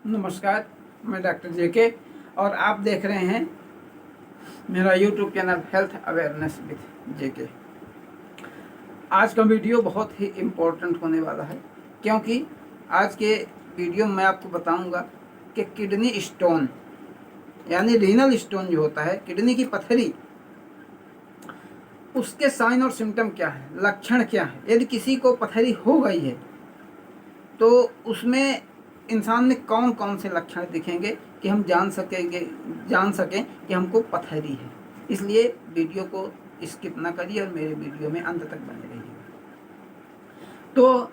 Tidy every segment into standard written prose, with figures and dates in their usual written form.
नमस्कार, मैं डॉक्टर जेके और आप देख रहे हैं मेरा YouTube channel health awareness with JK. आज का वीडियो बहुत ही इम्पोर्टेंट होने वाला है, क्योंकि आज के वीडियो में मैं आपको बताऊंगा कि किडनी स्टोन यानी रीनल स्टोन जो होता है, किडनी की पथरी, उसके साइन और सिम्टम क्या है, लक्षण क्या है। यदि किसी को पथरी हो गई है तो उसमें इंसान में कौन कौन से लक्षण दिखेंगे कि हम जान सकें कि हमको पथरी है। इसलिए वीडियो को स्किप ना करिए और मेरे वीडियो में अंत तक बने रहिए। तो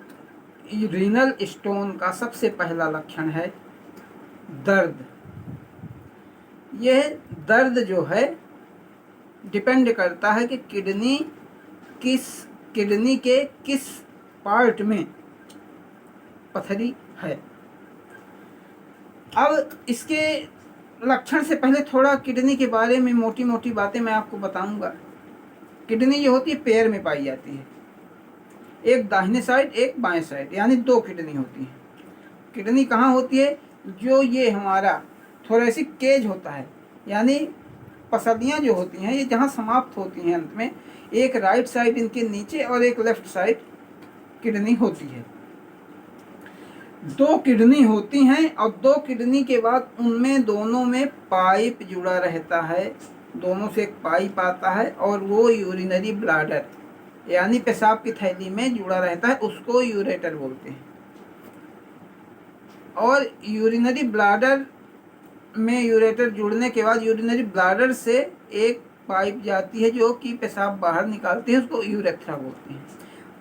रीनल स्टोन का सबसे पहला लक्षण है दर्द। यह दर्द जो है डिपेंड करता है कि किडनी के किस पार्ट में पथरी है। अब इसके लक्षण से पहले थोड़ा किडनी के बारे में मोटी मोटी बातें मैं आपको बताऊंगा। किडनी जो होती है पैर में पाई जाती है, एक दाहिने साइड एक बाएं साइड, यानी दो किडनी होती है। किडनी कहाँ होती है? जो ये हमारा थोरेसिक केज होता है, यानी पसलियाँ जो होती हैं, ये जहाँ समाप्त होती हैं अंत में, एक राइट साइड इनके नीचे और एक लेफ्ट साइड किडनी होती है। दो किडनी होती हैं और दो किडनी के बाद उनमें दोनों में पाइप जुड़ा रहता है, दोनों से एक पाइप आता है और वो यूरिनरी ब्लैडर यानी पेशाब की थैली में जुड़ा रहता है, उसको यूरेटर बोलते हैं। और यूरिनरी ब्लैडर में यूरेटर जुड़ने के बाद यूरिनरी ब्लैडर से एक पाइप जाती है जो कि पेशाब बाहर निकालती है, उसको यूरेथ्रा बोलते हैं।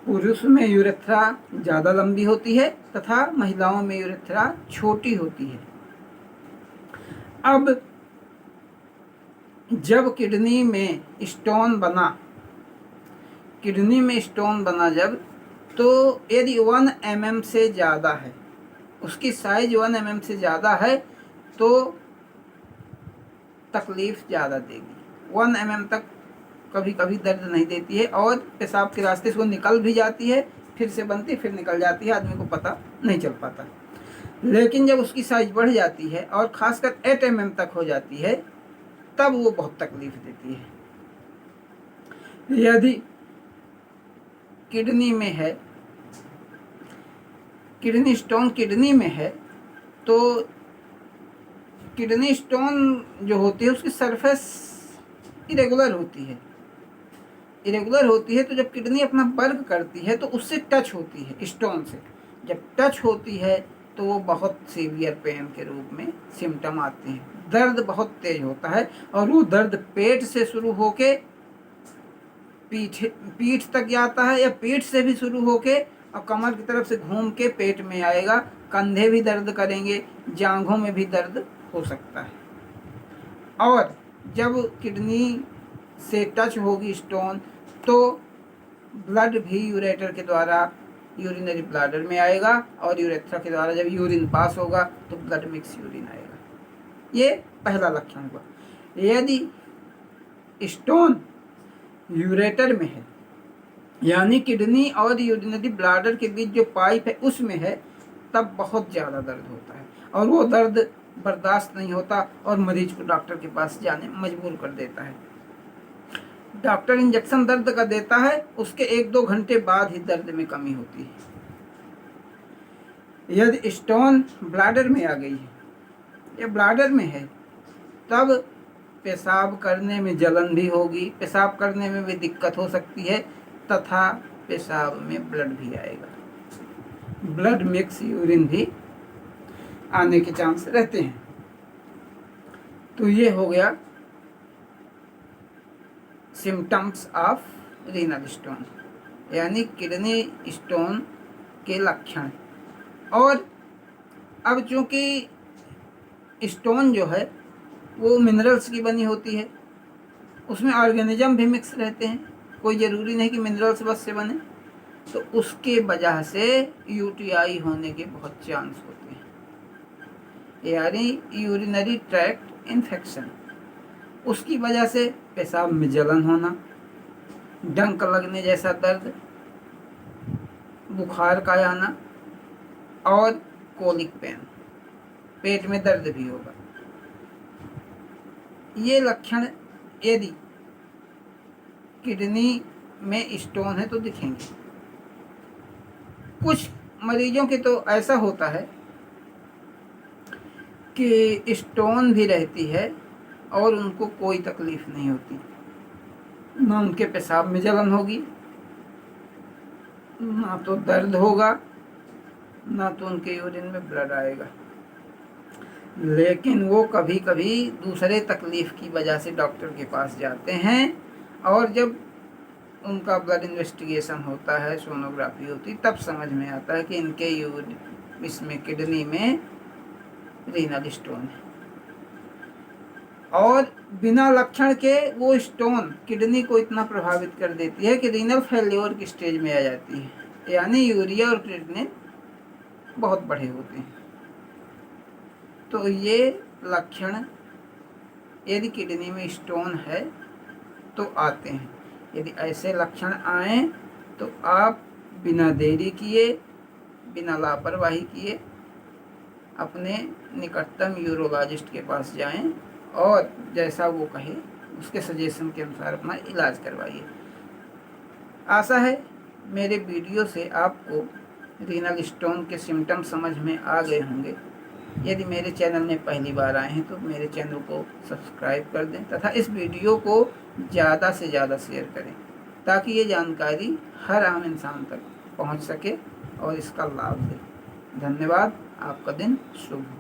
पुरुष में यूरेथ्रा ज़्यादा लंबी होती है तथा महिलाओं में यूरेथ्रा छोटी होती है। अब जब किडनी में स्टोन बना जब, तो यदि 1 mm से ज़्यादा है, उसकी साइज 1 mm से ज़्यादा है तो तकलीफ़ ज़्यादा देगी। 1 mm तक कभी कभी दर्द नहीं देती है और पेशाब के रास्ते से वो निकल भी जाती है, फिर से बनती फिर निकल जाती है, आदमी को पता नहीं चल पाता। लेकिन जब उसकी साइज बढ़ जाती है और खासकर 8 mm तक हो जाती है, तब वो बहुत तकलीफ देती है। यदि किडनी स्टोन किडनी में है तो किडनी स्टोन जो होती है उसकी सरफेस इरेगुलर होती है। तो जब किडनी अपना वर्क करती है तो उससे टच होती है, स्टोन से जब टच होती है तो वो बहुत सीवियर पेन के रूप में सिम्टम आते हैं। दर्द बहुत तेज होता है और वो दर्द पेट से शुरू होके पीठ तक जाता है, या पीठ से भी शुरू होके और कमर की तरफ से घूम के पेट में आएगा। कंधे भी दर्द करेंगे, जांघों में भी दर्द हो सकता है। और जब किडनी से टच होगी स्टोन तो ब्लड भी यूरेटर के द्वारा यूरिनरी ब्लैडर में आएगा और यूरेथ्रा के द्वारा जब यूरिन पास होगा तो ब्लड मिक्स यूरिन आएगा। ये पहला लक्षण हुआ। यदि स्टोन यूरेटर में है, यानी किडनी और यूरिनरी ब्लैडर के बीच जो पाइप है उसमें है, तब बहुत ज़्यादा दर्द होता है और वो दर्द बर्दाश्त नहीं होता और मरीज को डॉक्टर के पास जाने मजबूर कर देता है। डॉक्टर इंजेक्शन दर्द का देता है, उसके 1-2 घंटे बाद ही दर्द में कमी होती है। यदि स्टोन ब्लैडर में आ गई है या ब्लैडर में है, तब पेशाब करने में जलन भी होगी, पेशाब करने में भी दिक्कत हो सकती है तथा पेशाब में ब्लड भी आएगा, ब्लड मिक्स यूरिन भी आने के चांस रहते हैं। तो ये हो गया सिम्टम्स ऑफ रीनल स्टोन यानी किडनी स्टोन के लक्षण। और अब चूँकि स्टोन जो है वो मिनरल्स की बनी होती है, उसमें ऑर्गेनिज्म भी मिक्स रहते हैं, कोई ज़रूरी नहीं कि मिनरल्स बस से बने, तो उसके वजह से यूटीआई होने के बहुत चांस होते हैं, यानी यूरिनरी ट्रैक्ट इन्फेक्शन। उसकी वजह से पेशाब में जलन होना, डंक लगने जैसा दर्द, बुखार का आना और कोलिक पेन। पेट में दर्द भी होगा। ये लक्षण यदि किडनी में स्टोन है तो दिखेंगे। कुछ मरीजों के तो ऐसा होता है कि स्टोन भी रहती है और उनको कोई तकलीफ नहीं होती, ना उनके पेशाब में जलन होगी, ना तो दर्द होगा, ना तो उनके यूरिन में ब्लड आएगा। लेकिन वो कभी कभी दूसरे तकलीफ की वजह से डॉक्टर के पास जाते हैं और जब उनका ब्लड इन्वेस्टिगेशन होता है, सोनोग्राफी होती, तब समझ में आता है कि इनके इसमें किडनी में रीनल स्टोन है। और बिना लक्षण के वो स्टोन किडनी को इतना प्रभावित कर देती है कि रीनल फेल्योर की स्टेज में आ जाती है, यानी यूरिया और क्रिएटिनिन बहुत बढ़े होते हैं। तो ये लक्षण यदि किडनी में स्टोन है तो आते हैं। यदि ऐसे लक्षण आए तो आप बिना देरी किए, बिना लापरवाही किए अपने निकटतम यूरोलॉजिस्ट के पास जाएं और जैसा वो कहे उसके सजेशन के अनुसार अपना इलाज करवाइए। आशा है मेरे वीडियो से आपको रीनल स्टोन के सिम्टम समझ में आ गए होंगे। यदि मेरे चैनल में पहली बार आए हैं तो मेरे चैनल को सब्सक्राइब कर दें तथा इस वीडियो को ज़्यादा से ज़्यादा शेयर करें ताकि ये जानकारी हर आम इंसान तक पहुंच सके और इसका लाभ ले। धन्यवाद। आपका दिन शुभ हो।